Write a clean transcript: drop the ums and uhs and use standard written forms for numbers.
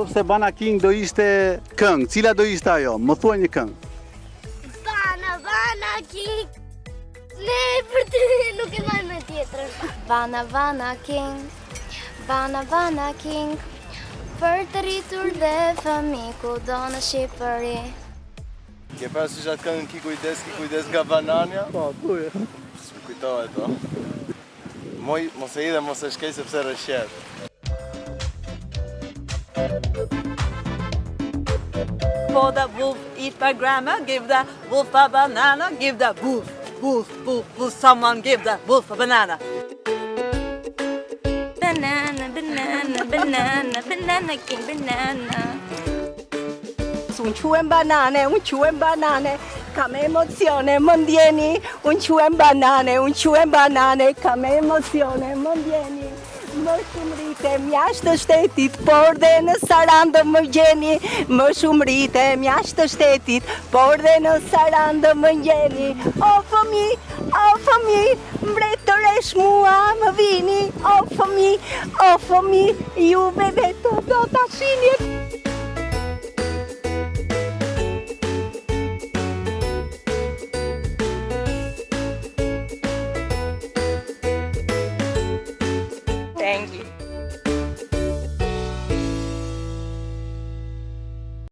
Nëse Bana King do ishte këngë, cila do ishte ajo? Më thuaj një këngë. Bana King. Ne për ty nuk e marrë me tjetër. Bana King. Bana King. Për të rritur dhe fëmi ku do në Shqipëri. Ke parasysh atë këngën ki kujdes nga banania? Po, thuaj. S'm kujtohet, o. Mos e i dhe mos e shkej sepse rëshqet. For the wolf eat my grandma, give the wolf a banana, give the wolf, someone give the wolf a banana. Banana King, banana. Unë quem banane, kam emocione, më ndjeni. Unë quem banane, kam emocione, më ndjeni. Më shumë rritem jashtë shtetit, por dhe në Sarandë më gjeni. Më shumë rritem jashtë shtetit, por dhe në Sarandë më gjeni. O fëmi, mbretëresh mua më vini. O fëmi, juve vetë do ta shihni.